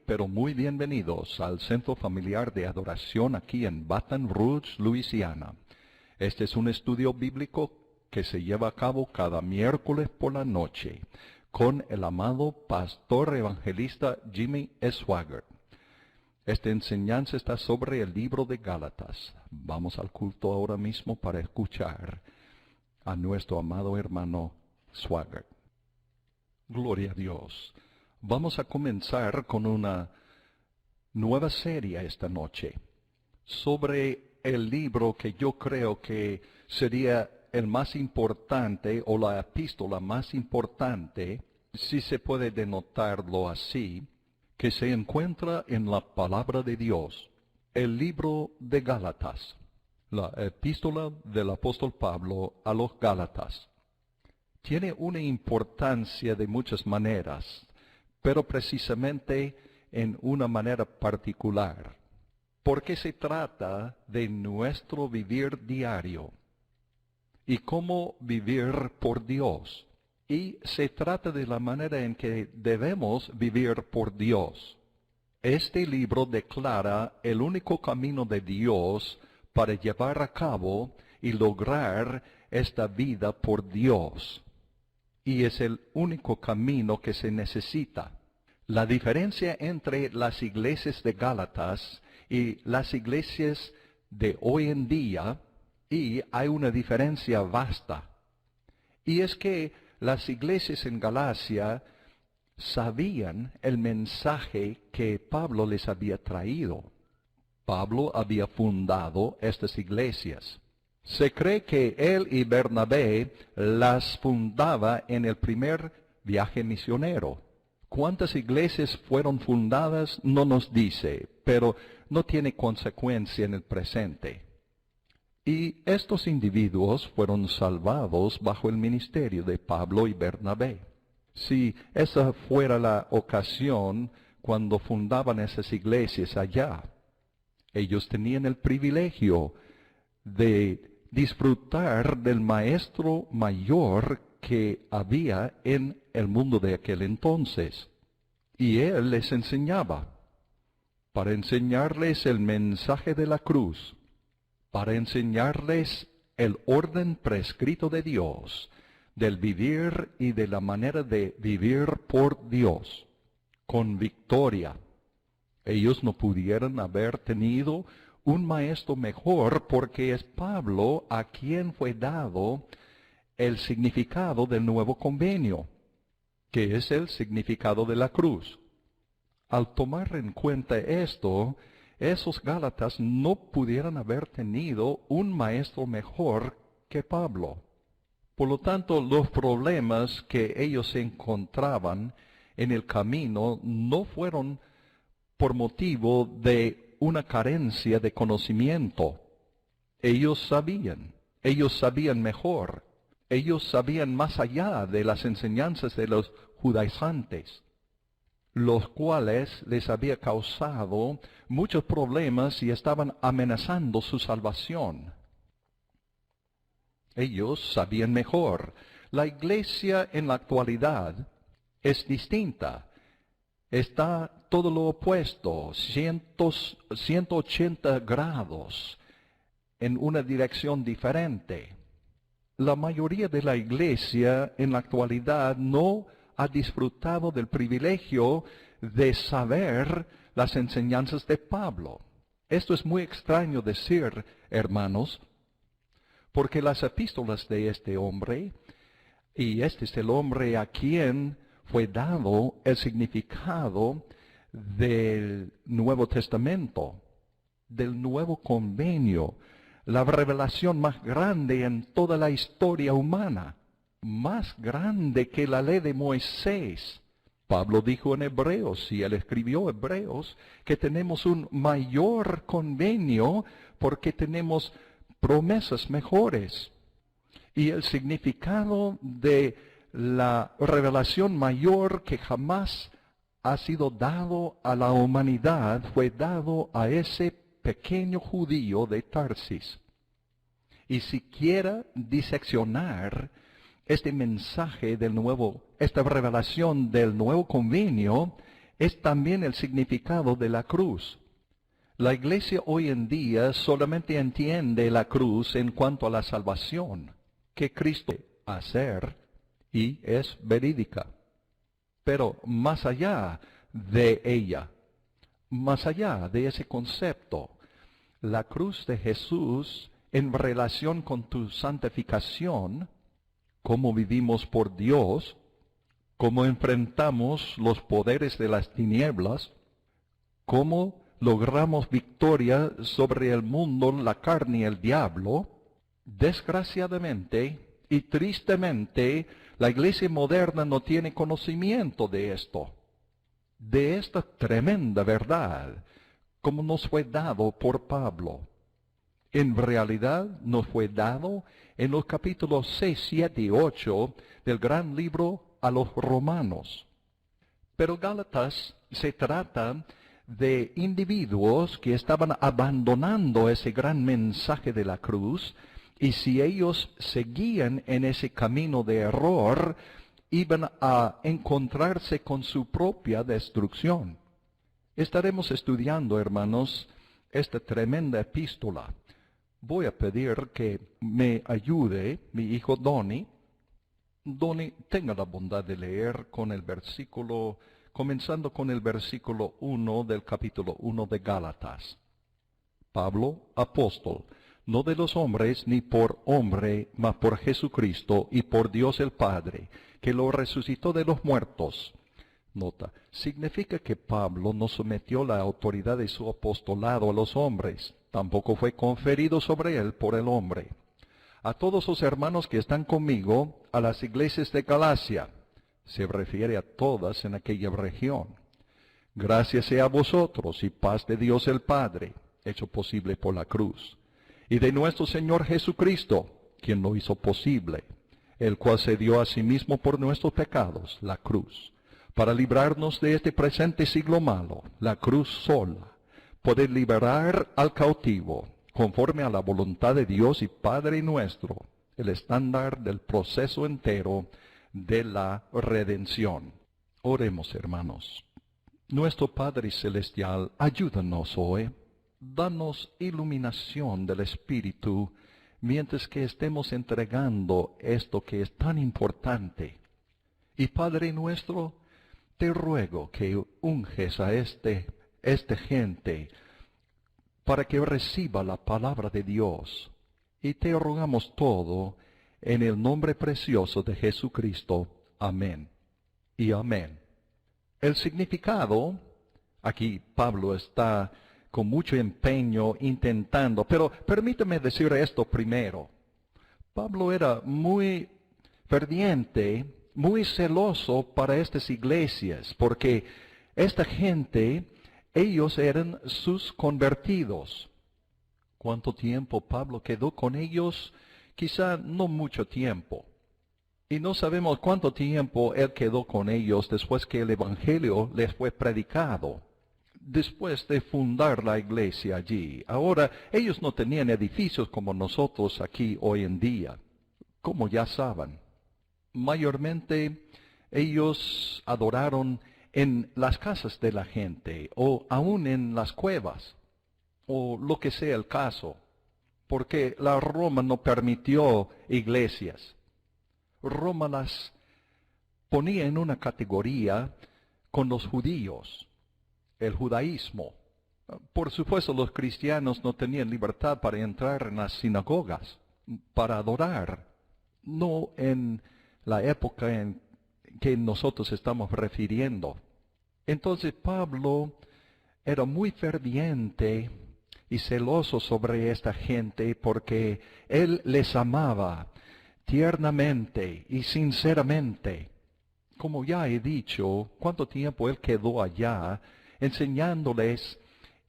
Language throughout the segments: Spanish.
Pero muy bienvenidos al Centro Familiar de Adoración aquí en Baton Rouge, Luisiana. Este es un estudio bíblico que se lleva a cabo cada miércoles por la noche con el amado pastor evangelista Jimmy Swaggart. Esta enseñanza está sobre el libro de Gálatas. Vamos al culto ahora mismo para escuchar a nuestro amado hermano Swaggart. Gloria a Dios. Vamos a comenzar con una nueva serie esta noche sobre el libro que yo creo que sería el más importante o la epístola más importante, si se puede denotarlo así, que se encuentra en la palabra de Dios, el libro de Gálatas, la epístola del apóstol Pablo a los Gálatas. Tiene una importancia de muchas maneras, pero precisamente en una manera particular, porque se trata de nuestro vivir diario y cómo vivir por Dios. Y se trata de la manera en que debemos vivir por Dios. Este libro declara el único camino de Dios para llevar a cabo y lograr esta vida por Dios. Y es el único camino que se necesita. La diferencia entre las iglesias de Gálatas y las iglesias de hoy en día, y hay una diferencia vasta, y es que las iglesias en Galacia sabían el mensaje que Pablo les había traído. Pablo había fundado estas iglesias. Se cree que él y Bernabé las fundaba en el primer viaje misionero. ¿Cuántas iglesias fueron fundadas? No nos dice, pero no tiene consecuencia en el presente. Y estos individuos fueron salvados bajo el ministerio de Pablo y Bernabé. Si esa fuera la ocasión cuando fundaban esas iglesias allá, ellos tenían el privilegio de disfrutar del maestro mayor que había en el mundo de aquel entonces. Y él les enseñaba, para enseñarles el mensaje de la cruz, para enseñarles el orden prescrito de Dios, del vivir y de la manera de vivir por Dios, con victoria. Ellos no pudieran haber tenido un maestro mejor porque es Pablo a quien fue dado el significado del nuevo convenio, que es el significado de la cruz. Al tomar en cuenta esto, esos Gálatas no pudieran haber tenido un maestro mejor que Pablo. Por lo tanto, los problemas que ellos encontraban en el camino no fueron por motivo de una carencia de conocimiento. Ellos sabían mejor, ellos sabían más allá de las enseñanzas de los judaizantes, los cuales les había causado muchos problemas y estaban amenazando su salvación. Ellos sabían mejor. La iglesia en la actualidad es distinta. Está todo lo opuesto, 180 grados en una dirección diferente. La mayoría de la iglesia en la actualidad no ha disfrutado del privilegio de saber las enseñanzas de Pablo. Esto es muy extraño decir, hermanos, porque las epístolas de este hombre, y este es el hombre a quien fue dado el significado del Nuevo Testamento, del Nuevo Convenio, la revelación más grande en toda la historia humana, más grande que la ley de Moisés. Pablo dijo en Hebreos, y él escribió Hebreos, que tenemos un mayor convenio porque tenemos promesas mejores. Y el significado de la revelación mayor que jamás ha sido dado a la humanidad fue dado a ese pequeño judío de Tarsis. Y si quiera diseccionar este mensaje del nuevo, esta revelación del nuevo convenio, es también el significado de la cruz. La iglesia hoy en día solamente entiende la cruz en cuanto a la salvación que Cristo hacer y es verídica. Pero más allá de ella, más allá de ese concepto, la cruz de Jesús en relación con tu santificación, cómo vivimos por Dios, cómo enfrentamos los poderes de las tinieblas, cómo logramos victoria sobre el mundo, la carne y el diablo. Desgraciadamente y tristemente, la iglesia moderna no tiene conocimiento de esto, de esta tremenda verdad, como nos fue dado por Pablo. En realidad nos fue dado en los capítulos 6, 7 y 8 del gran libro a los Romanos. Pero Gálatas se trata de individuos que estaban abandonando ese gran mensaje de la cruz, y si ellos seguían en ese camino de error, iban a encontrarse con su propia destrucción. Estaremos estudiando, hermanos, esta tremenda epístola. Voy a pedir que me ayude mi hijo Donny. Donny, tenga la bondad de leer con el versículo, comenzando con el versículo 1 del capítulo 1 de Gálatas. Pablo, apóstol, no de los hombres ni por hombre, mas por Jesucristo y por Dios el Padre, que lo resucitó de los muertos. Nota, significa que Pablo no sometió la autoridad de su apostolado a los hombres, tampoco fue conferido sobre él por el hombre. A todos los hermanos que están conmigo, a las iglesias de Galacia, se refiere a todas en aquella región. Gracias sea a vosotros y paz de Dios el Padre, hecho posible por la cruz, y de nuestro Señor Jesucristo, quien lo hizo posible, el cual se dio a sí mismo por nuestros pecados, la cruz, para librarnos de este presente siglo malo, la cruz sola, poder liberar al cautivo, conforme a la voluntad de Dios y Padre nuestro, el estándar del proceso entero de la redención. Oremos, hermanos. Nuestro Padre Celestial, ayúdanos hoy. Danos iluminación del Espíritu mientras que estemos entregando esto que es tan importante. Y Padre nuestro, te ruego que unges a esta gente para que reciba la palabra de Dios. Y te rogamos todo en el nombre precioso de Jesucristo. Amén y amén. El significado, aquí Pablo está con mucho empeño intentando, pero permítame decir esto primero. Pablo era muy ferviente, muy celoso para estas iglesias, porque esta gente, ellos eran sus convertidos. ¿Cuánto tiempo Pablo quedó con ellos? Quizá no mucho tiempo. Y no sabemos cuánto tiempo él quedó con ellos después que el Evangelio les fue predicado, después de fundar la iglesia allí. Ahora, ellos no tenían edificios como nosotros aquí hoy en día, como ya saben. Mayormente, ellos adoraron en las casas de la gente, o aún en las cuevas, o lo que sea el caso, porque la Roma no permitió iglesias. Roma las ponía en una categoría con los judíos, el judaísmo. Por supuesto, los cristianos no tenían libertad para entrar en las sinagogas, para adorar, no en la época en que nosotros estamos refiriendo. Entonces Pablo era muy ferviente y celoso sobre esta gente porque él les amaba tiernamente y sinceramente. Como ya he dicho, cuánto tiempo él quedó allá enseñándoles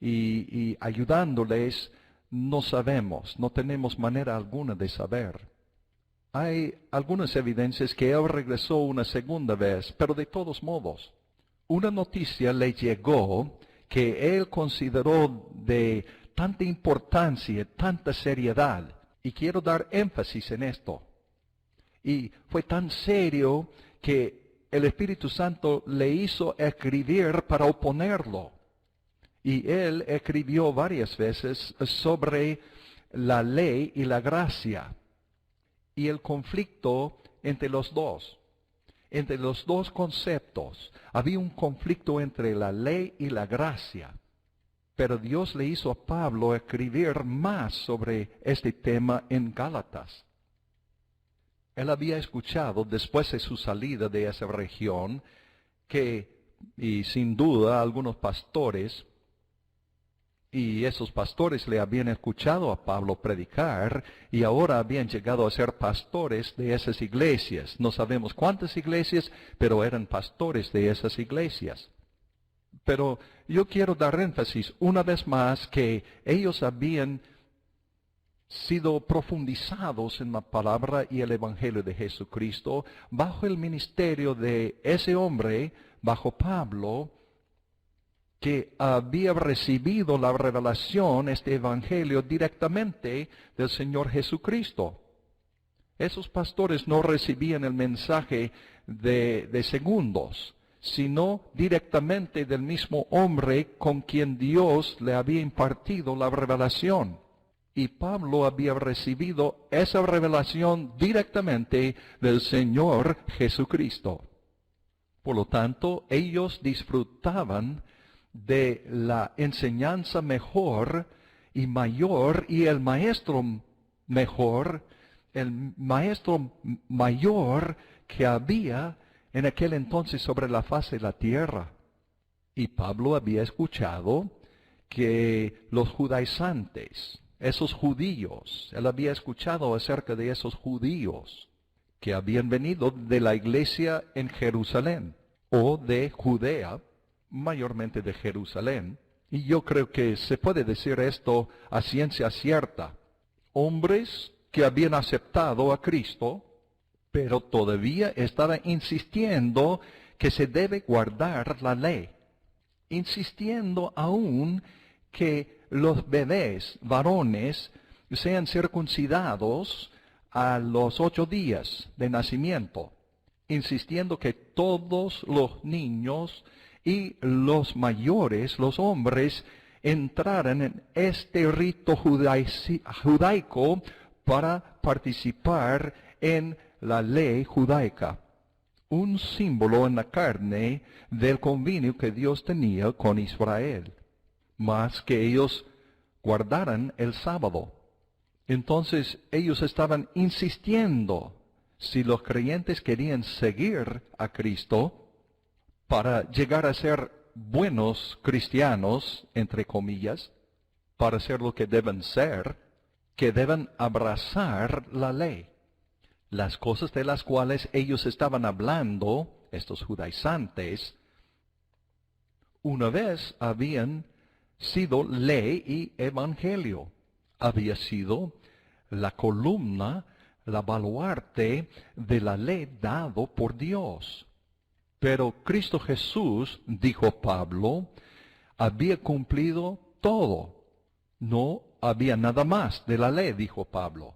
y ayudándoles, no sabemos, no tenemos manera alguna de saber. Hay algunas evidencias que él regresó una segunda vez, pero de todos modos, una noticia le llegó que él consideró de tanta importancia, tanta seriedad, y quiero dar énfasis en esto. Y fue tan serio que el Espíritu Santo le hizo escribir para oponerlo. Y él escribió varias veces sobre la ley y la gracia. Y el conflicto entre los dos conceptos. Había un conflicto entre la ley y la gracia. Pero Dios le hizo a Pablo escribir más sobre este tema en Gálatas. Él había escuchado después de su salida de esa región y sin duda algunos pastores, y esos pastores le habían escuchado a Pablo predicar y ahora habían llegado a ser pastores de esas iglesias. No sabemos cuántas iglesias, pero eran pastores de esas iglesias. Pero yo quiero dar énfasis una vez más que ellos habían sido profundizados en la palabra y el evangelio de Jesucristo bajo el ministerio de ese hombre, bajo Pablo, que había recibido la revelación, este evangelio, directamente del Señor Jesucristo. Esos pastores no recibían el mensaje de segundos, sino directamente del mismo hombre con quien Dios le había impartido la revelación. Y Pablo había recibido esa revelación directamente del Señor Jesucristo. Por lo tanto, ellos disfrutaban de la enseñanza mejor y mayor, y el maestro mejor, el maestro mayor que había en aquel entonces sobre la faz de la tierra. Y Pablo había escuchado que los judaizantes, esos judíos, él había escuchado acerca de esos judíos que habían venido de la iglesia en Jerusalén o de Judea, mayormente de Jerusalén, y yo creo que se puede decir esto a ciencia cierta. Hombres que habían aceptado a Cristo, pero todavía estaban insistiendo que se debe guardar la ley, insistiendo aún que los bebés varones sean circuncidados a los 8 días de nacimiento, insistiendo que todos los niños y los mayores, los hombres, entraran en este rito judaico para participar en la ley judaica, un símbolo en la carne del convenio que Dios tenía con Israel, más que ellos guardaran el sábado. Entonces ellos estaban insistiendo, si los creyentes querían seguir a Cristo, para llegar a ser buenos cristianos, entre comillas, para ser lo que deben ser, que deben abrazar la ley. Las cosas de las cuales ellos estaban hablando, estos judaizantes, una vez habían sido ley y evangelio. Había sido la columna, la baluarte de la ley dado por Dios. Pero Cristo Jesús, dijo Pablo, había cumplido todo. No había nada más de la ley, dijo Pablo,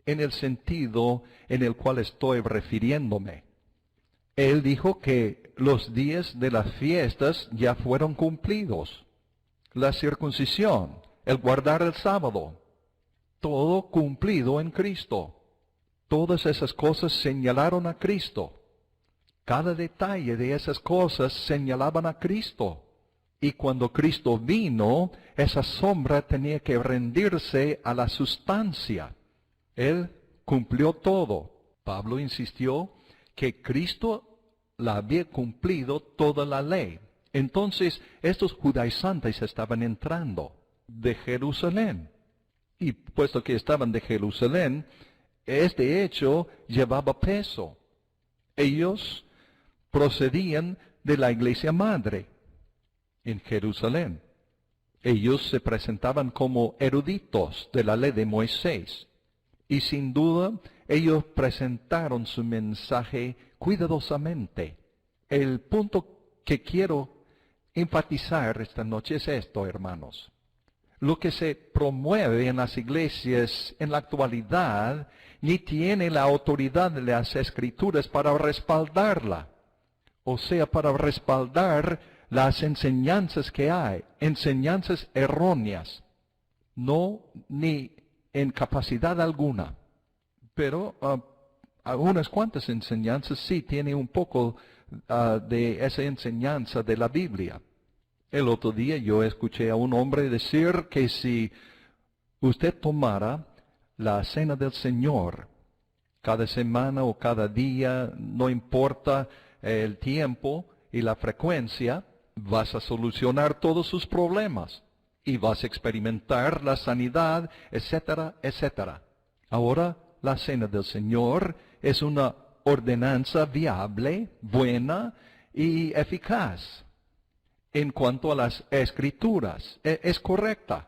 en el sentido en el cual estoy refiriéndome. Él dijo que los días de las fiestas ya fueron cumplidos. La circuncisión, el guardar el sábado, todo cumplido en Cristo. Todas esas cosas señalaron a Cristo. Cada detalle de esas cosas señalaban a Cristo. Y cuando Cristo vino, esa sombra tenía que rendirse a la sustancia. Él cumplió todo. Pablo insistió que Cristo la había cumplido toda la ley. Entonces, estos judaizantes estaban entrando de Jerusalén. Y puesto que estaban de Jerusalén, este hecho llevaba peso. Ellos procedían de la iglesia madre en Jerusalén. Ellos se presentaban como eruditos de la ley de Moisés. Y sin duda, ellos presentaron su mensaje cuidadosamente. El punto que quiero enfatizar esta noche es esto, hermanos. Lo que se promueve en las iglesias en la actualidad ni tiene la autoridad de las Escrituras para respaldarla. o sea, para respaldar las enseñanzas que hay, enseñanzas erróneas, no ni en capacidad alguna. Pero algunas cuantas enseñanzas sí tiene un poco de esa enseñanza de la Biblia. El otro día yo escuché a un hombre decir que si usted tomara la cena del Señor cada semana o cada día, no importa el tiempo y la frecuencia, vas a solucionar todos sus problemas y vas a experimentar la sanidad, etcétera, etcétera. Ahora, la cena del Señor es una ordenanza viable, buena y eficaz. En cuanto a las Escrituras, es correcta,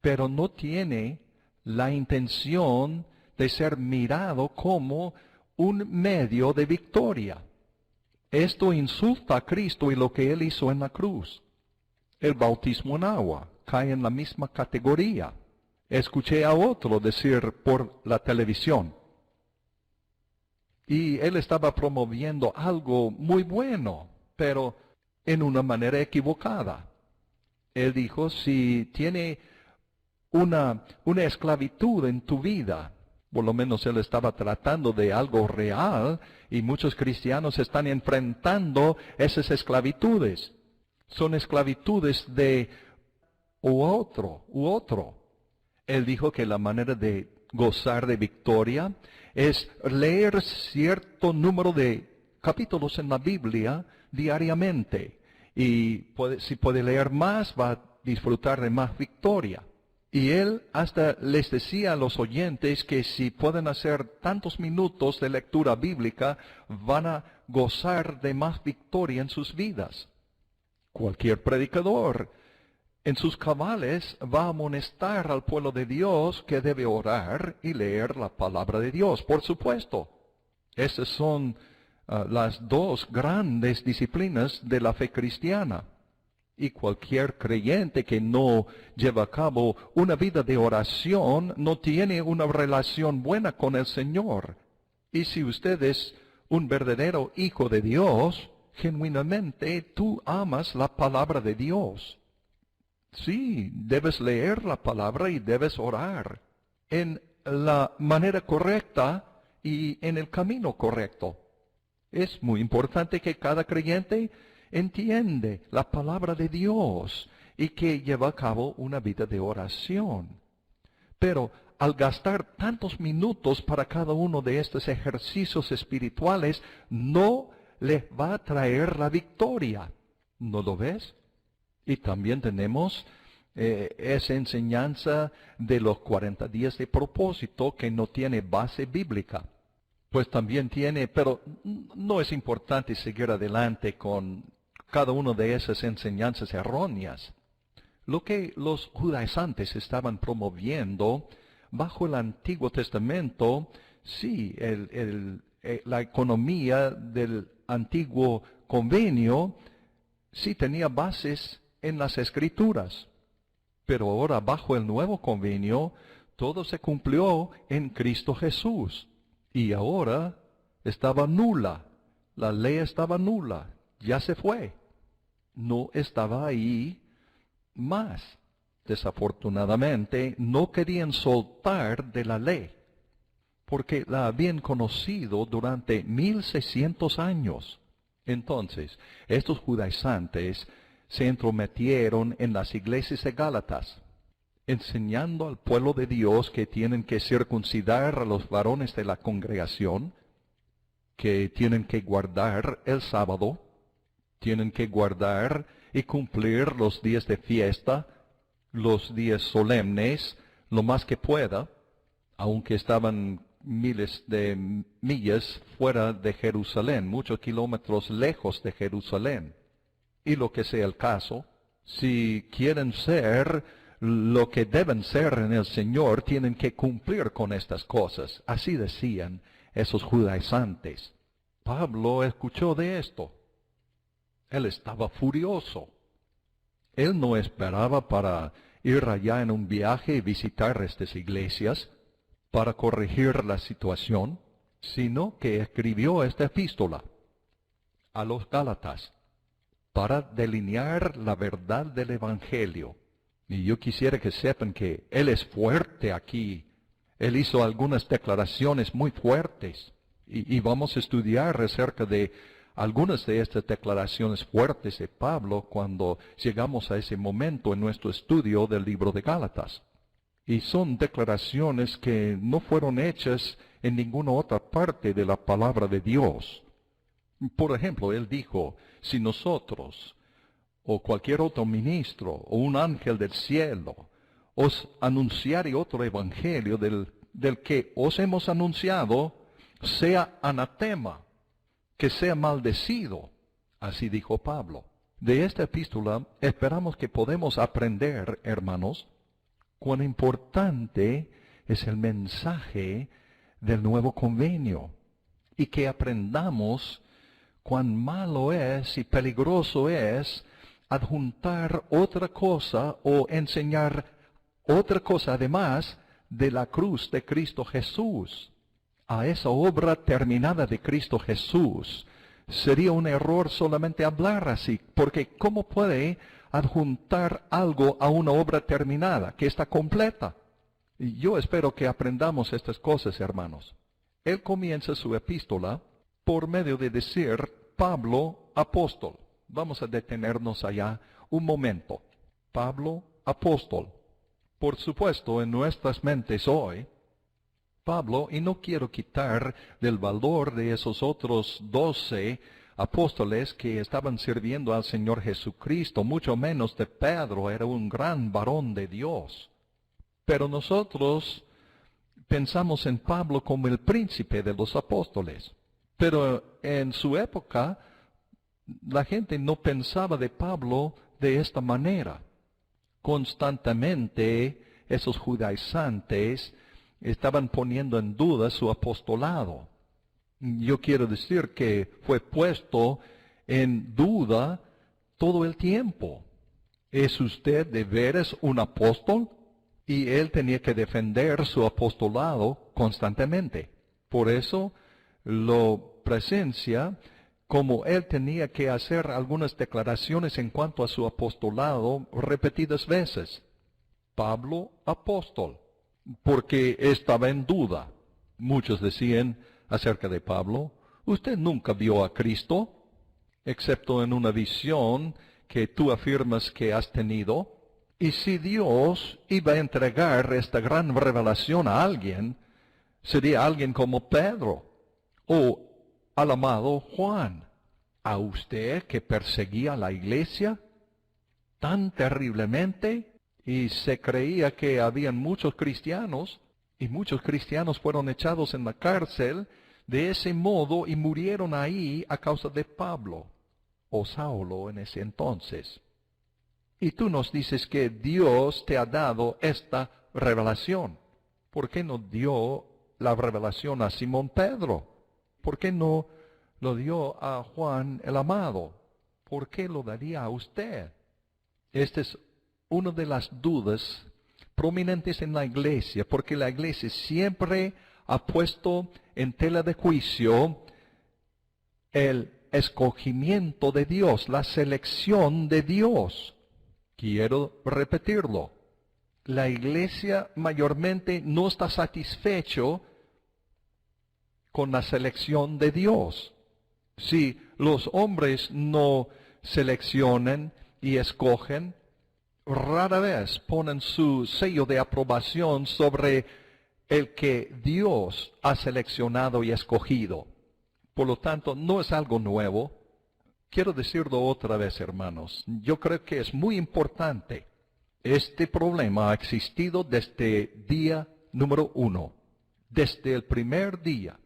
pero no tiene la intención de ser mirado como un medio de victoria. Esto insulta a Cristo y lo que Él hizo en la cruz. El bautismo en agua cae en la misma categoría. Escuché a otro decir por la televisión, y él estaba promoviendo algo muy bueno, pero en una manera equivocada. Él dijo, si tiene una esclavitud en tu vida, por lo menos él estaba tratando de algo real, y muchos cristianos están enfrentando esas esclavitudes. Son esclavitudes de u otro. Él dijo que la manera de gozar de victoria es leer cierto número de capítulos en la Biblia diariamente. Y si puede leer más, va a disfrutar de más victoria. Y él hasta les decía a los oyentes que si pueden hacer tantos minutos de lectura bíblica, van a gozar de más victoria en sus vidas. Cualquier predicador en sus cabales va a amonestar al pueblo de Dios que debe orar y leer la palabra de Dios, por supuesto. Esas son las dos grandes disciplinas de la fe cristiana. Y cualquier creyente que no lleva a cabo una vida de oración no tiene una relación buena con el Señor. Y si usted es un verdadero hijo de Dios, genuinamente tú amas la palabra de Dios. Sí, debes leer la palabra y debes orar en la manera correcta y en el camino correcto. Es muy importante que cada creyente entiende la palabra de Dios y que lleva a cabo una vida de oración. Pero al gastar tantos minutos para cada uno de estos ejercicios espirituales, no les va a traer la victoria. ¿No lo ves? Y también tenemos esa enseñanza de los 40 días de propósito que no tiene base bíblica. Pues también tiene, pero no es importante seguir adelante con cada una de esas enseñanzas erróneas. Lo que los judaizantes estaban promoviendo bajo el Antiguo Testamento, sí, la economía del antiguo convenio, sí tenía bases en las Escrituras. Pero ahora bajo el nuevo convenio, todo se cumplió en Cristo Jesús. Y ahora estaba nula. La ley estaba nula. Ya se fue. No estaba ahí más. Desafortunadamente, no querían soltar de la ley, porque la habían conocido durante 1600 años. Entonces, estos judaizantes se entrometieron en las iglesias de Gálatas, enseñando al pueblo de Dios que tienen que circuncidar a los varones de la congregación, que tienen que guardar el sábado, tienen que guardar y cumplir los días de fiesta, los días solemnes, lo más que pueda, aunque estaban miles de millas fuera de Jerusalén, muchos kilómetros lejos de Jerusalén. Y lo que sea el caso, si quieren ser lo que deben ser en el Señor, tienen que cumplir con estas cosas. Así decían esos judaizantes. Pablo escuchó de esto. Él estaba furioso. Él no esperaba para ir allá en un viaje y visitar estas iglesias para corregir la situación, sino que escribió esta epístola. a los Gálatas para delinear la verdad del Evangelio. Y yo quisiera que sepan que él es fuerte aquí. Él hizo algunas declaraciones muy fuertes. Y vamos a estudiar acerca de algunas de estas declaraciones fuertes de Pablo cuando llegamos a ese momento en nuestro estudio del libro de Gálatas. Y son declaraciones que no fueron hechas en ninguna otra parte de la palabra de Dios. Por ejemplo, él dijo, si nosotros o cualquier otro ministro o un ángel del cielo os anunciare otro evangelio del que os hemos anunciado, sea anatema, que sea maldecido. Así dijo Pablo. De esta epístola esperamos que podemos aprender, hermanos, cuán importante es el mensaje del nuevo convenio y que aprendamos cuán malo es y peligroso es adjuntar otra cosa o enseñar otra cosa además de la cruz de Cristo Jesús. A esa obra terminada de Cristo Jesús sería un error solamente hablar así, porque ¿cómo puede adjuntar algo a una obra terminada que está completa? Y yo espero que aprendamos estas cosas, hermanos. Él comienza su epístola por medio de decir Pablo, apóstol. Vamos a detenernos allá un momento. Pablo, apóstol. Por supuesto, en nuestras mentes hoy, Pablo, y no quiero quitar del valor de esos otros 12 apóstoles que estaban sirviendo al Señor Jesucristo, mucho menos de Pedro, era un gran varón de Dios. Pero nosotros pensamos en Pablo como el príncipe de los apóstoles. Pero en su época, la gente no pensaba de Pablo de esta manera. Constantemente, esos judaizantes estaban poniendo en duda su apostolado. Yo quiero decir que fue puesto en duda todo el tiempo. ¿Es usted de veras un apóstol? Y él tenía que defender su apostolado constantemente. Por eso lo presencia como él tenía que hacer algunas declaraciones en cuanto a su apostolado repetidas veces. Pablo, apóstol, porque estaba en duda. Muchos decían acerca de Pablo, ¿usted nunca vio a Cristo? Excepto en una visión que tú afirmas que has tenido. Y si Dios iba a entregar esta gran revelación a alguien, sería alguien como Pedro o al amado Juan. ¿A usted que perseguía la iglesia tan terriblemente y se creía que habían muchos cristianos y muchos cristianos fueron echados en la cárcel de ese modo y murieron ahí a causa de Pablo o Saulo en ese entonces? Y tú nos dices que Dios te ha dado esta revelación. ¿Por qué no dio la revelación a Simón Pedro? ¿Por qué no lo dio a Juan el amado? ¿Por qué lo daría a usted? Esta es una de las dudas prominentes en la iglesia, porque la iglesia siempre ha puesto en tela de juicio el escogimiento de Dios, la selección de Dios. Quiero repetirlo. La iglesia mayormente no está satisfecho con la selección de Dios. Si los hombres no seleccionan y escogen, rara vez ponen su sello de aprobación sobre el que Dios ha seleccionado y escogido. Por lo tanto, no es algo nuevo. Quiero decirlo otra vez, hermanos. Yo creo que es muy importante. Este problema ha existido desde día número 1. Desde el primer día.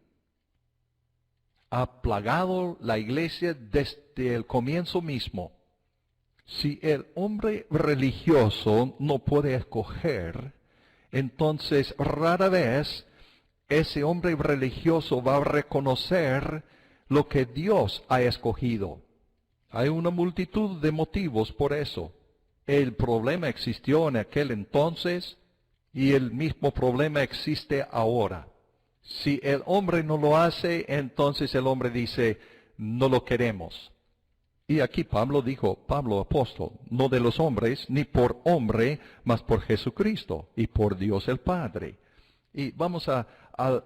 Ha plagado la iglesia desde el comienzo mismo. Si el hombre religioso no puede escoger, entonces rara vez ese hombre religioso va a reconocer lo que Dios ha escogido. Hay una multitud de motivos por eso. El problema existió en aquel entonces y el mismo problema existe ahora. Si el hombre no lo hace, entonces el hombre dice, no lo queremos. Y aquí Pablo dijo, Pablo apóstol, no de los hombres, ni por hombre, mas por Jesucristo y por Dios el Padre. Y vamos a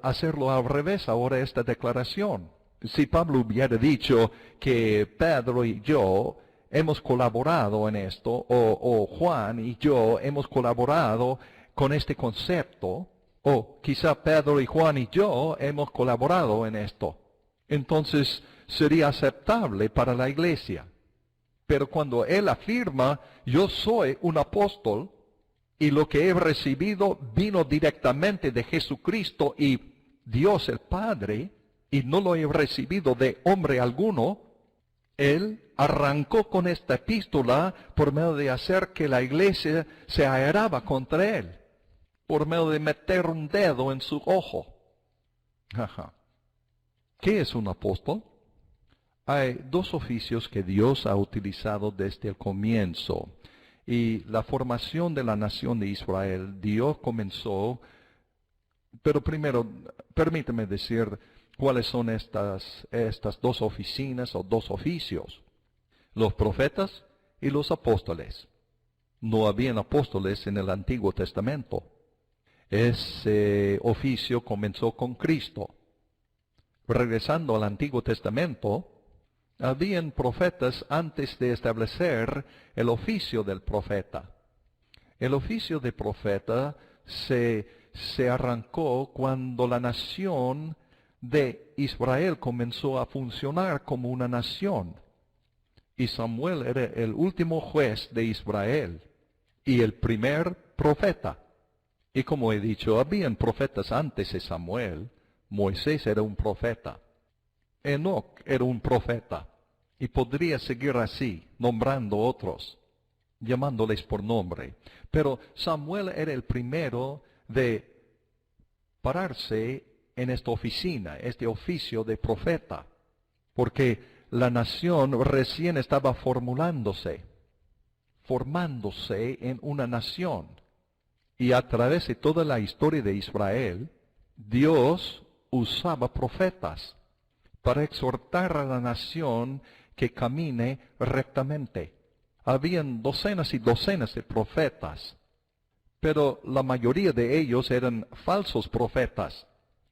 hacerlo al revés ahora esta declaración. Si Pablo hubiera dicho que Pedro y yo hemos colaborado en esto, o Juan y yo hemos colaborado con este concepto, o quizá Pedro y Juan y yo hemos colaborado en esto, entonces sería aceptable para la iglesia. Pero cuando él afirma, yo soy un apóstol, y lo que he recibido vino directamente de Jesucristo y Dios el Padre, y no lo he recibido de hombre alguno, él arrancó con esta epístola por medio de hacer que la iglesia se airaba contra él, por medio de meter un dedo en su ojo. Ajá. ¿Qué es un apóstol? Hay dos oficios que Dios ha utilizado desde el comienzo. Y la formación de la nación de Israel, Dios comenzó, pero primero, permíteme decir cuáles son estas dos oficinas o dos oficios. Los profetas y los apóstoles. No habían apóstoles en el Antiguo Testamento. Ese oficio comenzó con Cristo. Regresando al Antiguo Testamento, habían profetas antes de establecer el oficio del profeta. El oficio de profeta se arrancó cuando la nación de Israel comenzó a funcionar como una nación. Y Samuel era el último juez de Israel y el primer profeta. Y como he dicho, habían profetas antes de Samuel. Moisés era un profeta. Enoc era un profeta. Y podría seguir así, nombrando otros, llamándoles por nombre. Pero Samuel era el primero de pararse en esta oficina, este oficio de profeta, porque la nación recién estaba formándose en una nación. Y a través de toda la historia de Israel, Dios usaba profetas para exhortar a la nación que camine rectamente. Habían docenas y docenas de profetas, pero la mayoría de ellos eran falsos profetas,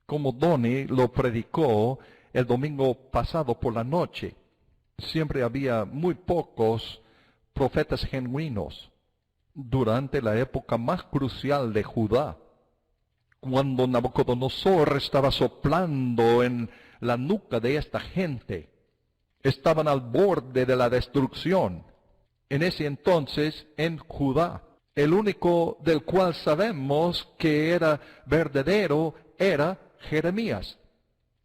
como Donnie lo predicó el domingo pasado por la noche. Siempre había muy pocos profetas genuinos durante la época más crucial de Judá, cuando Nabucodonosor estaba soplando en la nuca de esta gente. Estaban al borde de la destrucción. En ese entonces, en Judá, el único del cual sabemos que era verdadero era Jeremías.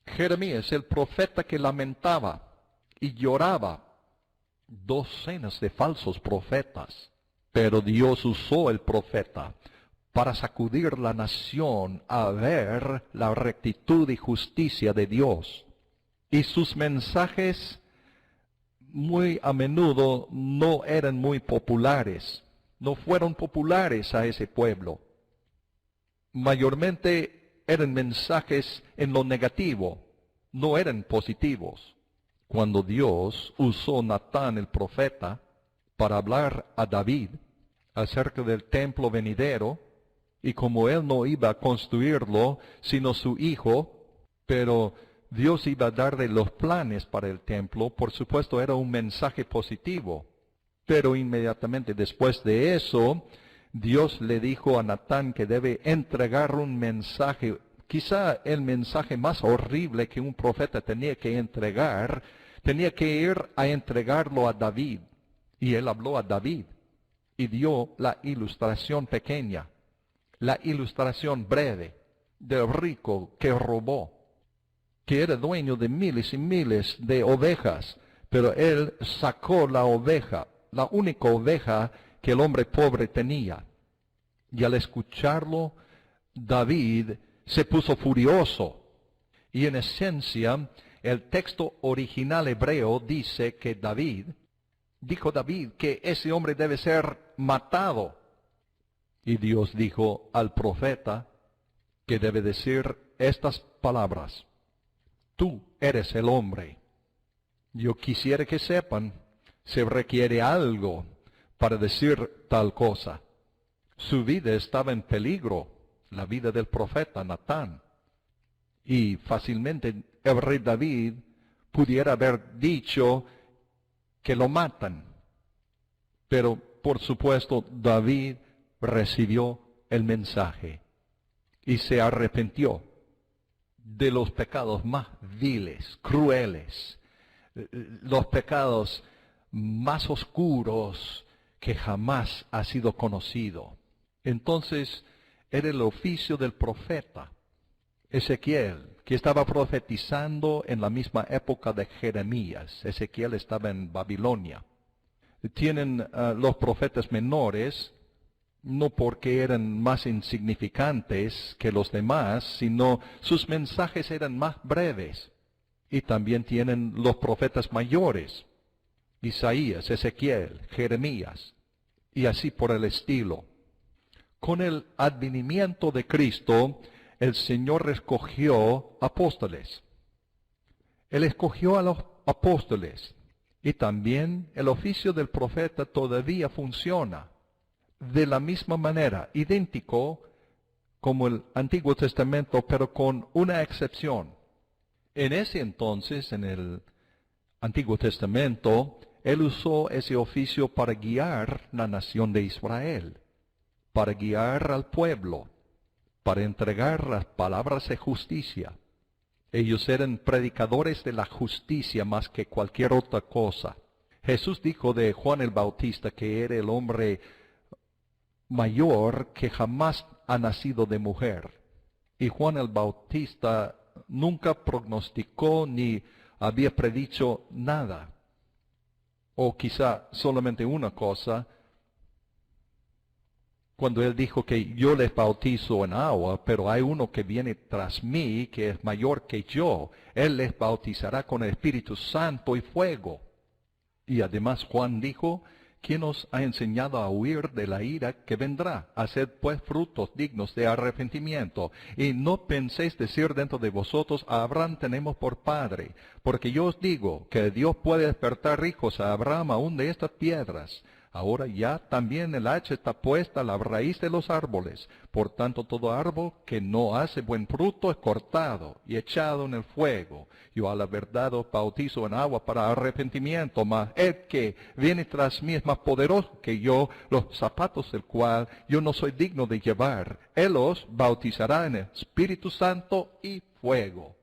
Jeremías, el profeta que lamentaba y lloraba. Docenas de falsos profetas. Pero Dios usó el profeta para sacudir la nación a ver la rectitud y justicia de Dios. Y sus mensajes muy a menudo no eran muy populares, no fueron populares a ese pueblo. Mayormente eran mensajes en lo negativo, no eran positivos. Cuando Dios usó Natán el profeta para hablar a David acerca del templo venidero, y como él no iba a construirlo sino su hijo, pero Dios iba a darle los planes para el templo, por supuesto era un mensaje positivo. Pero inmediatamente después de eso, Dios le dijo a Natán que debe entregar un mensaje, quizá el mensaje más horrible que un profeta tenía que entregar, tenía que ir a entregarlo a David. Y él habló a David y dio la ilustración pequeña, la ilustración breve del rico que robó, que era dueño de miles y miles de ovejas, pero él sacó la oveja, la única oveja que el hombre pobre tenía. Y al escucharlo, David se puso furioso. Y en esencia, el texto original hebreo dice que dijo David que ese hombre debe ser matado. Y Dios dijo al profeta que debe decir estas palabras: tú eres el hombre. Yo quisiera que sepan, se requiere algo para decir tal cosa. Su vida estaba en peligro, la vida del profeta Natán. Y fácilmente el rey David pudiera haber dicho que lo matan. Pero, por supuesto, David recibió el mensaje y se arrepintió de los pecados más viles, crueles, los pecados más oscuros que jamás ha sido conocido. Entonces, era el oficio del profeta Ezequiel, que estaba profetizando en la misma época de Jeremías. Ezequiel estaba en Babilonia. Tienen los profetas menores, no porque eran más insignificantes que los demás, sino sus mensajes eran más breves. Y también tienen los profetas mayores, Isaías, Ezequiel, Jeremías, y así por el estilo. Con el advenimiento de Cristo, el Señor escogió apóstoles. Él escogió a los apóstoles. Y también el oficio del profeta todavía funciona de la misma manera, idéntico como el Antiguo Testamento, pero con una excepción. En ese entonces, en el Antiguo Testamento, Él usó ese oficio para guiar la nación de Israel, para guiar al pueblo, para entregar las palabras de justicia. Ellos eran predicadores de la justicia más que cualquier otra cosa. Jesús dijo de Juan el Bautista que era el hombre mayor que jamás ha nacido de mujer. Y Juan el Bautista nunca prognosticó ni había predicho nada. O quizá solamente una cosa, cuando él dijo que yo les bautizo en agua, pero hay uno que viene tras mí, que es mayor que yo. Él les bautizará con el Espíritu Santo y fuego. Y además Juan dijo, ¿quién os ha enseñado a huir de la ira que vendrá? Haced pues frutos dignos de arrepentimiento. Y no penséis decir dentro de vosotros, a Abraham tenemos por padre. Porque yo os digo que Dios puede despertar hijos a Abraham aún de estas piedras. Ahora ya también el hacha está puesta a la raíz de los árboles. Por tanto, todo árbol que no hace buen fruto es cortado y echado en el fuego. Yo a la verdad os bautizo en agua para arrepentimiento, mas el que viene tras mí es más poderoso que yo, los zapatos del cual yo no soy digno de llevar. Él os bautizará en el Espíritu Santo y fuego.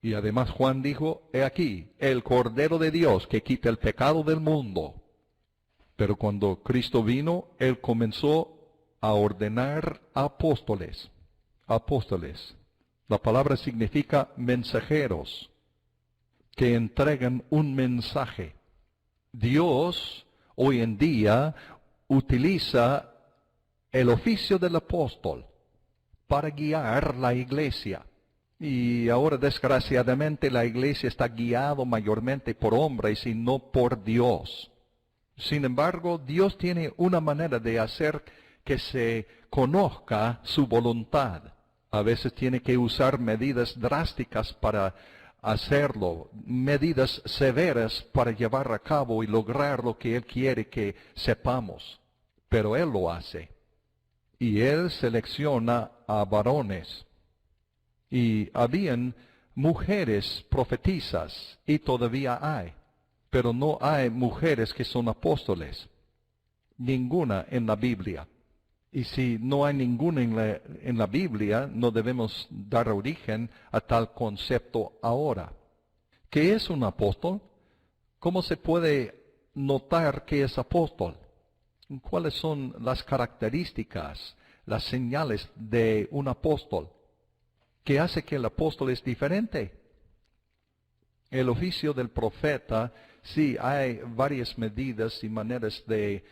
Y además Juan dijo, he aquí, el Cordero de Dios que quita el pecado del mundo. Pero cuando Cristo vino, Él comenzó a ordenar apóstoles. Apóstoles. La palabra significa mensajeros, que entregan un mensaje. Dios hoy en día utiliza el oficio del apóstol para guiar la iglesia. Y ahora desgraciadamente la iglesia está guiada mayormente por hombres y no por Dios. Sin embargo, Dios tiene una manera de hacer que se conozca su voluntad. A veces tiene que usar medidas drásticas para hacerlo, medidas severas para llevar a cabo y lograr lo que Él quiere que sepamos. Pero Él lo hace. Y Él selecciona a varones. Y habían mujeres profetizas, y todavía hay. Pero no hay mujeres que son apóstoles. Ninguna en la Biblia. Y si no hay ninguna en la Biblia, no debemos dar origen a tal concepto ahora. ¿Qué es un apóstol? ¿Cómo se puede notar que es apóstol? ¿Cuáles son las características, las señales de un apóstol? ¿Qué hace que el apóstol es diferente? El oficio del profeta, sí, hay varias medidas y maneras de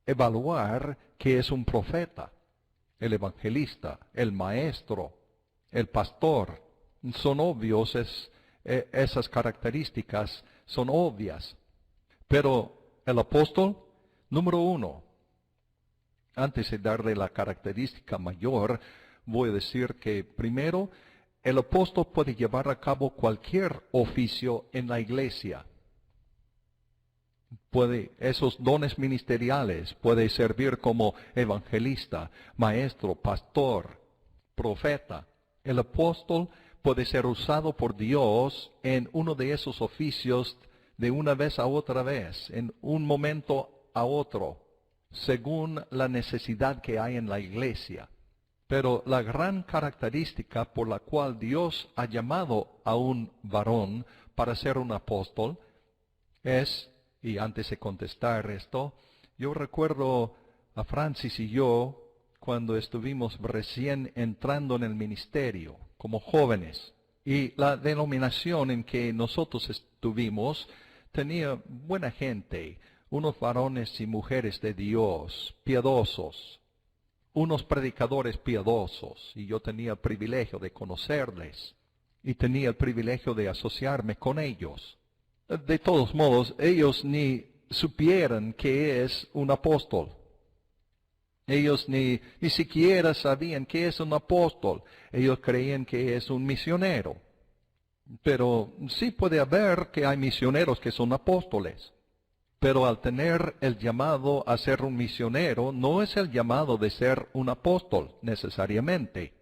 evaluar qué es un profeta. El evangelista, el maestro, el pastor. Son obvios, esas características son obvias. Pero el apóstol, número uno, antes de darle la característica mayor, voy a decir que primero, el apóstol puede llevar a cabo cualquier oficio en la iglesia. Esos dones ministeriales, puede servir como evangelista, maestro, pastor, profeta. El apóstol puede ser usado por Dios en uno de esos oficios de una vez a otra vez, en un momento a otro, según la necesidad que hay en la iglesia. Pero la gran característica por la cual Dios ha llamado a un varón para ser un apóstol es, y antes de contestar esto, yo recuerdo a Francis y yo cuando estuvimos recién entrando en el ministerio, como jóvenes, y la denominación en que nosotros estuvimos tenía buena gente, unos varones y mujeres de Dios, piadosos, unos predicadores piadosos, y yo tenía el privilegio de conocerles, y tenía el privilegio de asociarme con ellos. De todos modos, ellos ni supieran qué es un apóstol. Ellos ni siquiera sabían qué es un apóstol. Ellos creían que es un misionero. Pero sí puede haber que hay misioneros que son apóstoles. Pero al tener el llamado a ser un misionero, no es el llamado de ser un apóstol necesariamente.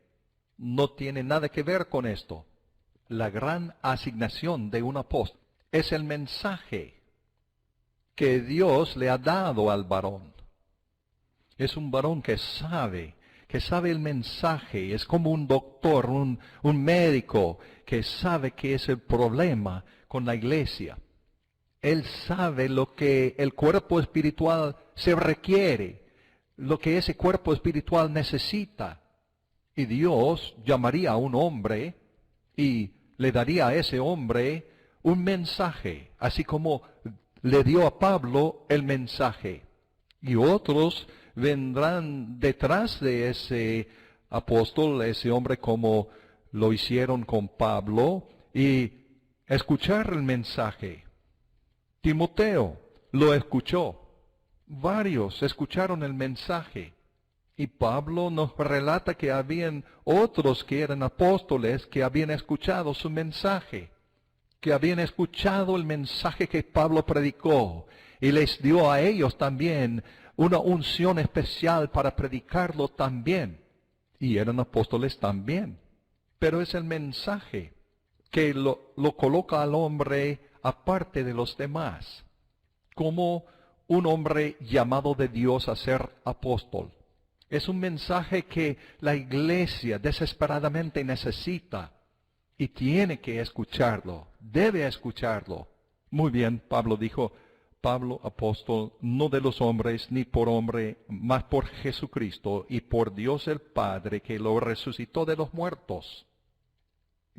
No tiene nada que ver con esto. La gran asignación de un apóstol es el mensaje que Dios le ha dado al varón. Es un varón que sabe el mensaje, es como un doctor, un médico que sabe qué es el problema con la iglesia. Él sabe lo que el cuerpo espiritual se requiere, lo que ese cuerpo espiritual necesita. Y Dios llamaría a un hombre y le daría a ese hombre un mensaje, así como le dio a Pablo el mensaje. Y otros vendrán detrás de ese apóstol, ese hombre, como lo hicieron con Pablo, y escuchar el mensaje. Timoteo lo escuchó. Varios escucharon el mensaje. Y Pablo nos relata que habían otros que eran apóstoles que habían escuchado su mensaje, que habían escuchado el mensaje que Pablo predicó, y les dio a ellos también una unción especial para predicarlo también. Y eran apóstoles también. Pero es el mensaje que lo coloca al hombre aparte de los demás, como un hombre llamado de Dios a ser apóstol. Es un mensaje que la iglesia desesperadamente necesita y tiene que escucharlo, debe escucharlo. Muy bien, Pablo dijo, Pablo, apóstol, no de los hombres, ni por hombre, mas por Jesucristo y por Dios el Padre, que lo resucitó de los muertos.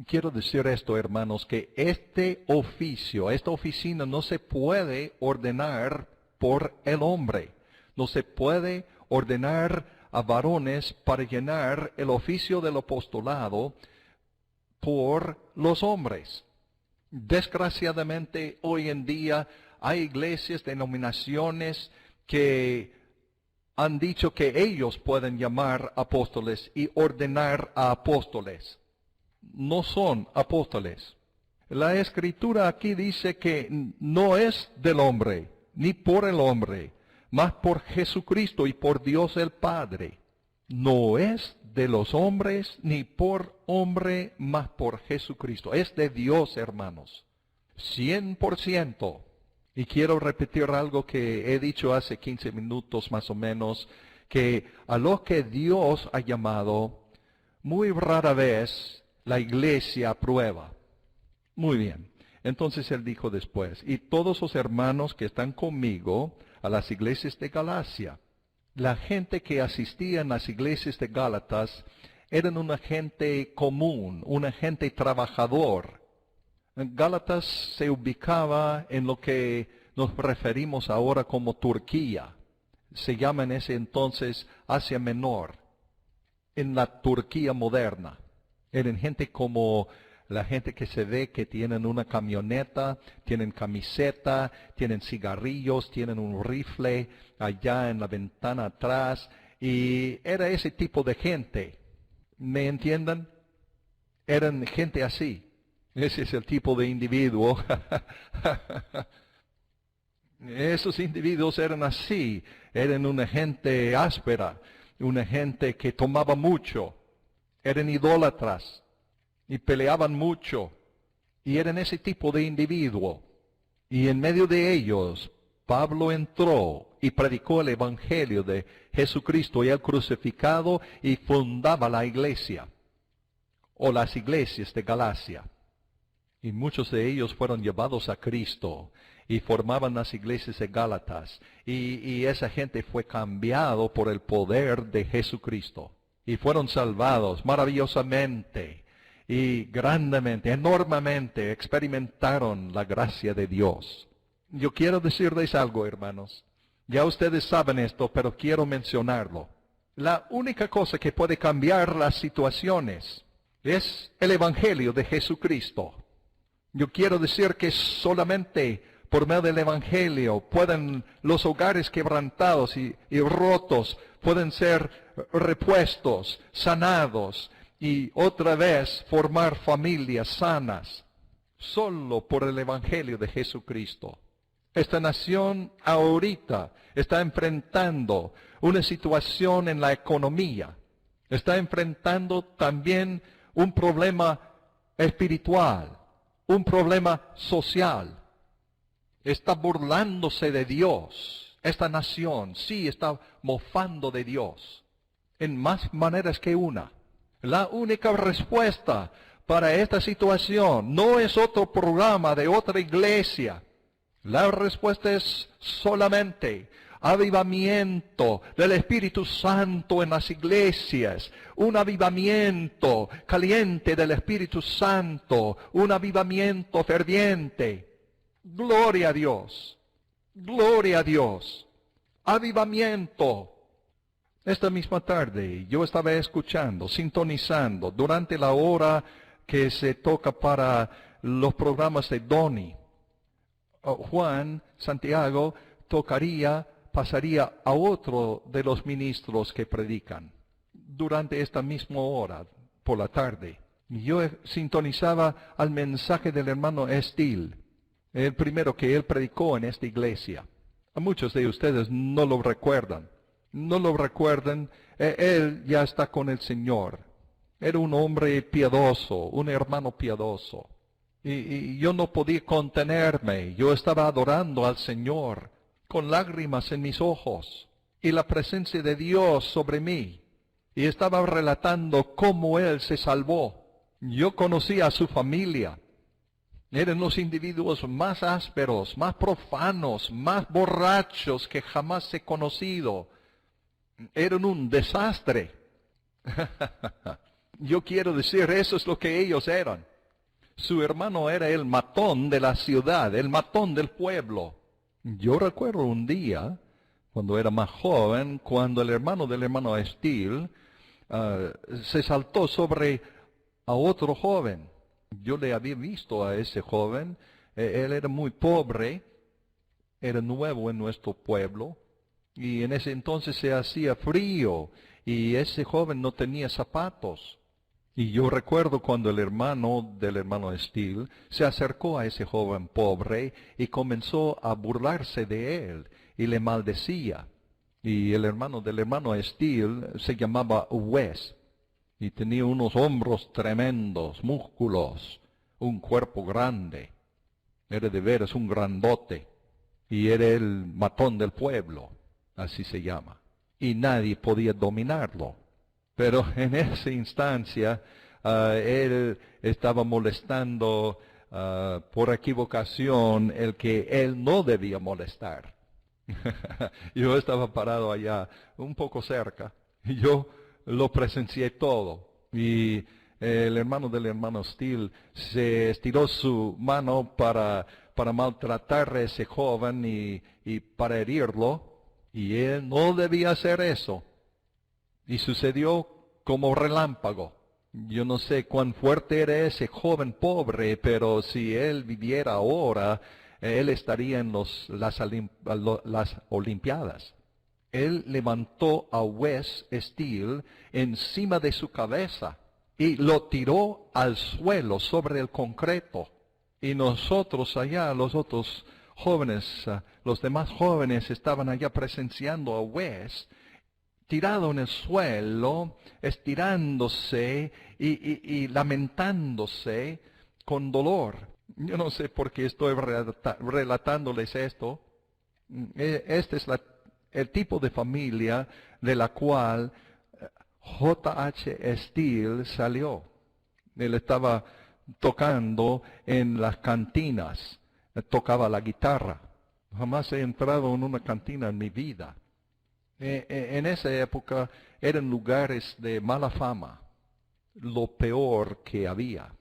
Quiero decir esto, hermanos, que este oficio, esta oficina no se puede ordenar por el hombre. No se puede ordenar a varones para llenar el oficio del apostolado por los hombres. Desgraciadamente, hoy en día hay iglesias, denominaciones que han dicho que ellos pueden llamar apóstoles y ordenar a apóstoles. No son apóstoles. La escritura aquí dice que no es del hombre, ni por el hombre, mas por Jesucristo y por Dios el Padre. No es de los hombres, ni por hombre, mas por Jesucristo. Es de Dios, hermanos. 100%. Y quiero repetir algo que he dicho hace 15 minutos más o menos, que a lo que Dios ha llamado, muy rara vez la iglesia aprueba. Muy bien. Entonces él dijo después, y todos los hermanos que están conmigo a las iglesias de Galacia, la gente que asistía en las iglesias de Gálatas eran una gente común, una gente trabajador. Gálatas se ubicaba en lo que nos referimos ahora como Turquía. Se llama en ese entonces Asia Menor, en la Turquía moderna. Eran gente como la gente que se ve que tienen una camioneta, tienen camiseta, tienen cigarrillos, tienen un rifle allá en la ventana atrás. Y era ese tipo de gente. ¿Me entienden? eran gente así. Ese es el tipo de individuo. Esos individuos eran así. Eran una gente áspera, una gente que tomaba mucho. Eran idólatras y peleaban mucho. Y eran ese tipo de individuo. Y en medio de ellos, Pablo entró y predicó el Evangelio de Jesucristo y el crucificado y fundaba la iglesia, o las iglesias de Galacia. Y muchos de ellos fueron llevados a Cristo y formaban las iglesias de Gálatas. Y esa gente fue cambiado por el poder de Jesucristo. Y fueron salvados maravillosamente y grandemente, enormemente experimentaron la gracia de Dios. Yo quiero decirles algo, hermanos. Ya ustedes saben esto, pero quiero mencionarlo. La única cosa que puede cambiar las situaciones es el Evangelio de Jesucristo. Yo quiero decir que solamente por medio del Evangelio pueden los hogares quebrantados y rotos pueden ser repuestos, sanados y otra vez formar familias sanas. Solo por el Evangelio de Jesucristo. Esta nación ahorita está enfrentando una situación en la economía. Está enfrentando también un problema espiritual, un problema social. Está burlándose de Dios. Esta nación sí está mofando de Dios en más maneras que una. La única respuesta para esta situación no es otro programa de otra iglesia. La respuesta es solamente avivamiento del Espíritu Santo en las iglesias, un avivamiento caliente del Espíritu Santo, un avivamiento ferviente. Gloria a Dios, gloria a Dios, avivamiento. Esta misma tarde yo estaba escuchando, sintonizando durante la hora que se toca para los programas de Donnie. Juan Santiago pasaría a otro de los ministros que predican durante esta misma hora por la tarde. Y yo sintonizaba al mensaje del hermano Steele, el primero que él predicó en esta iglesia. A muchos de ustedes no lo recuerdan. No lo recuerdan. Él ya está con el Señor. Era un hombre piadoso, un hermano piadoso. Y yo no podía contenerme. Yo estaba adorando al Señor con lágrimas en mis ojos y la presencia de Dios sobre mí. Y estaba relatando cómo Él se salvó. Yo conocía a su familia. Eran los individuos más ásperos, más profanos, más borrachos que jamás he conocido. Eran un desastre. Yo quiero decir, eso es lo que ellos eran. Su hermano era el matón de la ciudad, el matón del pueblo. Yo recuerdo un día, cuando era más joven, cuando el hermano del hermano Steele se saltó sobre a otro joven. Yo le había visto a ese joven, él era muy pobre, era nuevo en nuestro pueblo, y en ese entonces se hacía frío, y ese joven no tenía zapatos. Y yo recuerdo cuando el hermano del hermano Steele se acercó a ese joven pobre y comenzó a burlarse de él y le maldecía. Y el hermano del hermano Steele se llamaba Wes y tenía unos hombros tremendos, músculos, un cuerpo grande. Era de veras un grandote y era el matón del pueblo, así se llama. Y nadie podía dominarlo. Pero en esa instancia, él estaba molestando por equivocación el que él no debía molestar. Yo estaba parado allá, un poco cerca, y yo lo presencié todo. Y el hermano del hermano Steele se estiró su mano para maltratar a ese joven y para herirlo, y él no debía hacer eso. Y sucedió como relámpago. Yo no sé cuán fuerte era ese joven pobre, pero si él viviera ahora, él estaría en las Olimpiadas. Él levantó a Wes Steele encima de su cabeza y lo tiró al suelo sobre el concreto. Y nosotros allá, los otros jóvenes, los demás jóvenes estaban allá presenciando a Wes tirado en el suelo, estirándose y lamentándose con dolor. Yo no sé por qué estoy relatándoles esto. Este es el tipo de familia de la cual J.H. Steele salió. Él estaba tocando en las cantinas, tocaba la guitarra. Jamás he entrado en una cantina en mi vida. En esa época eran lugares de mala fama, lo peor que había.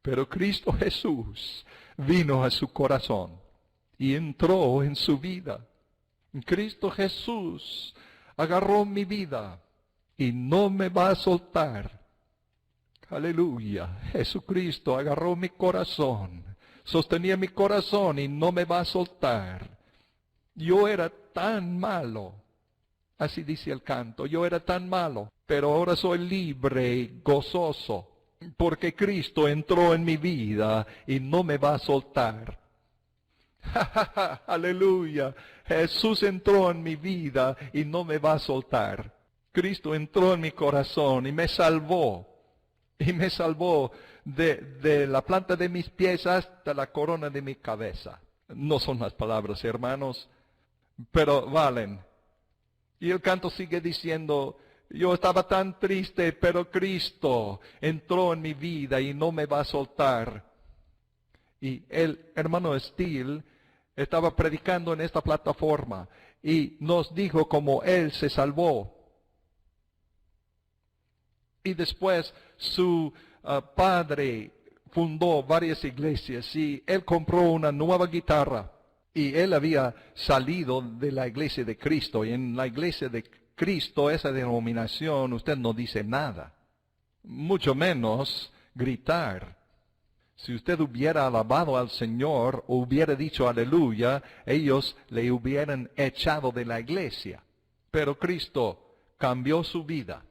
Pero Cristo Jesús vino a su corazón y entró en su vida. Cristo Jesús agarró mi vida y no me va a soltar. Aleluya. Jesucristo agarró mi corazón, sostenía mi corazón y no me va a soltar. Yo era tan malo. Así dice el canto, yo era tan malo, pero ahora soy libre y gozoso, porque Cristo entró en mi vida y no me va a soltar. Aleluya, Jesús entró en mi vida y no me va a soltar. Cristo entró en mi corazón y me salvó de la planta de mis pies hasta la corona de mi cabeza. No son las palabras, hermanos, pero valen. Y el canto sigue diciendo, yo estaba tan triste, pero Cristo entró en mi vida y no me va a soltar. Y el hermano Steele estaba predicando en esta plataforma y nos dijo cómo él se salvó. Y después su padre fundó varias iglesias y él compró una nueva guitarra. Y él había salido de la iglesia de Cristo. Y en la iglesia de Cristo, esa denominación, usted no dice nada. Mucho menos gritar. Si usted hubiera alabado al Señor o hubiera dicho aleluya, ellos le hubieran echado de la iglesia. Pero Cristo cambió su vida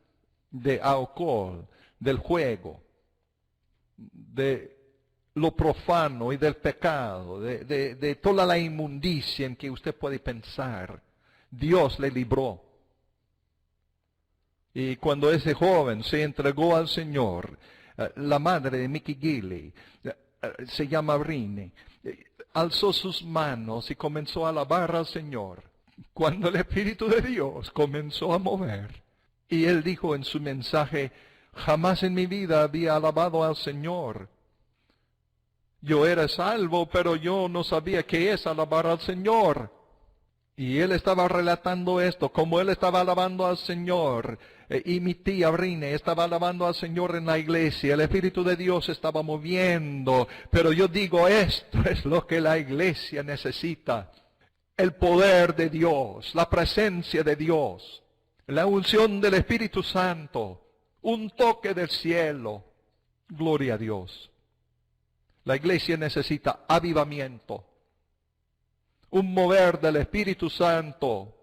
de alcohol, del juego, de lo profano y del pecado, de toda la inmundicia en que usted puede pensar. Dios le libró. Y cuando ese joven se entregó al Señor, la madre de Mickey Gilley, se llama Brini, alzó sus manos y comenzó a alabar al Señor. Cuando el Espíritu de Dios comenzó a mover, y él dijo en su mensaje, jamás en mi vida había alabado al Señor. Yo era salvo, pero yo no sabía qué es alabar al Señor. Y él estaba relatando esto, como él estaba alabando al Señor. Y mi tía Brine estaba alabando al Señor en la iglesia. El Espíritu de Dios estaba moviendo. Pero yo digo, esto es lo que la iglesia necesita. El poder de Dios, la presencia de Dios, la unción del Espíritu Santo, un toque del cielo. Gloria a Dios. La iglesia necesita avivamiento, un mover del Espíritu Santo.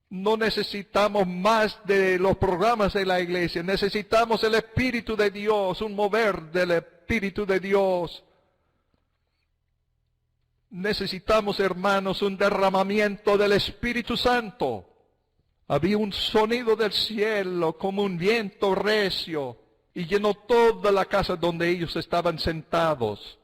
No necesitamos más de los programas de la iglesia, necesitamos el Espíritu de Dios, un mover del Espíritu de Dios. Necesitamos, hermanos, un derramamiento del Espíritu Santo. Había un sonido del cielo como un viento recio y llenó toda la casa donde ellos estaban sentados.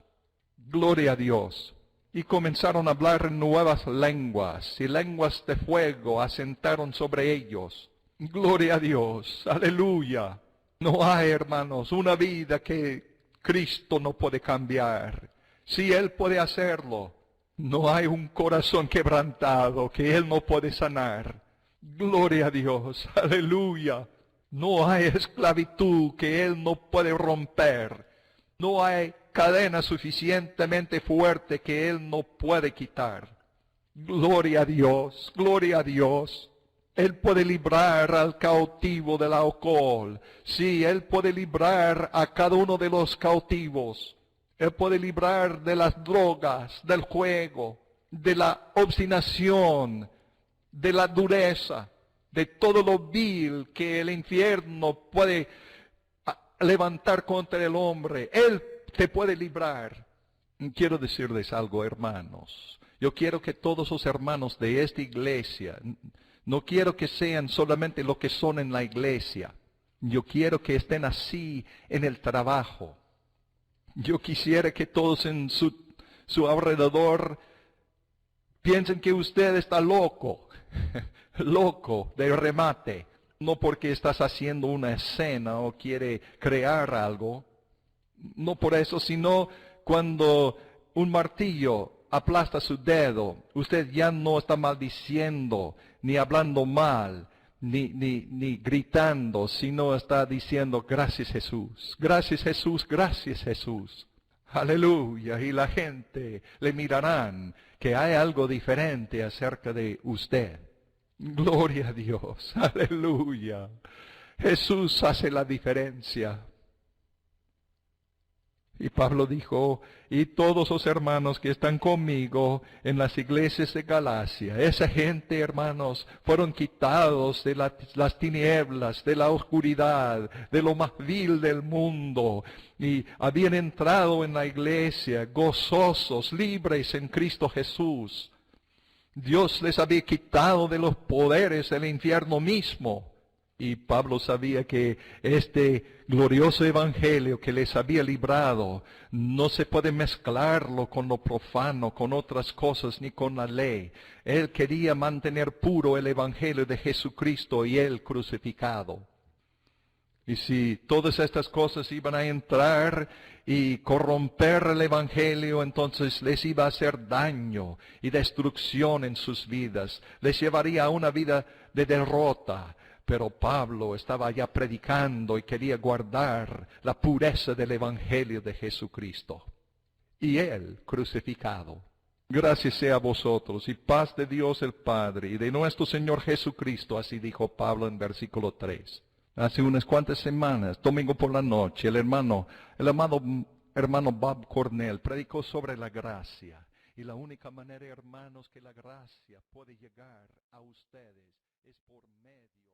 Gloria a Dios. Y comenzaron a hablar nuevas lenguas, y lenguas de fuego asentaron sobre ellos. Gloria a Dios. Aleluya. No hay, hermanos, una vida que Cristo no puede cambiar. Si Él puede hacerlo, no hay un corazón quebrantado que Él no puede sanar. Gloria a Dios. Aleluya. No hay esclavitud que Él no puede romper. No hay cadena suficientemente fuerte que Él no puede quitar. Gloria a Dios, gloria a Dios. Él puede librar al cautivo del alcohol. Sí, Él puede librar a cada uno de los cautivos. Él puede librar de las drogas, del juego, de la obstinación, de la dureza, de todo lo vil que el infierno puede levantar contra el hombre. Él te puede librar. Quiero decirles algo, hermanos. Yo quiero que todos los hermanos de esta iglesia, no quiero que sean solamente lo que son en la iglesia. Yo quiero que estén así en el trabajo. Yo quisiera que todos en su alrededor piensen que usted está loco, loco de remate. No porque estás haciendo una escena o quiere crear algo. No por eso, sino cuando un martillo aplasta su dedo, usted ya no está maldiciendo, ni hablando mal, ni gritando, sino está diciendo, gracias Jesús, gracias Jesús, gracias Jesús. Aleluya. Y la gente le mirarán que hay algo diferente acerca de usted. Gloria a Dios. Aleluya. Jesús hace la diferencia. Y Pablo dijo, y todos los hermanos que están conmigo en las iglesias de Galacia, esa gente, hermanos, fueron quitados de las tinieblas, de la oscuridad, de lo más vil del mundo, y habían entrado en la iglesia gozosos, libres en Cristo Jesús. Dios les había quitado de los poderes del infierno mismo. Y Pablo sabía que este glorioso evangelio que les había librado no se puede mezclarlo con lo profano, con otras cosas, ni con la ley. Él quería mantener puro el evangelio de Jesucristo y Él crucificado. Y si todas estas cosas iban a entrar y corromper el evangelio, entonces les iba a hacer daño y destrucción en sus vidas. Les llevaría a una vida de derrota. Pero Pablo estaba ya predicando y quería guardar la pureza del evangelio de Jesucristo. Y Él crucificado. Gracias sea a vosotros y paz de Dios el Padre y de nuestro Señor Jesucristo, así dijo Pablo en versículo 3. Hace unas cuantas semanas, domingo por la noche, el amado hermano Bob Cornell predicó sobre la gracia. Y la única manera, hermanos, que la gracia puede llegar a ustedes es por medio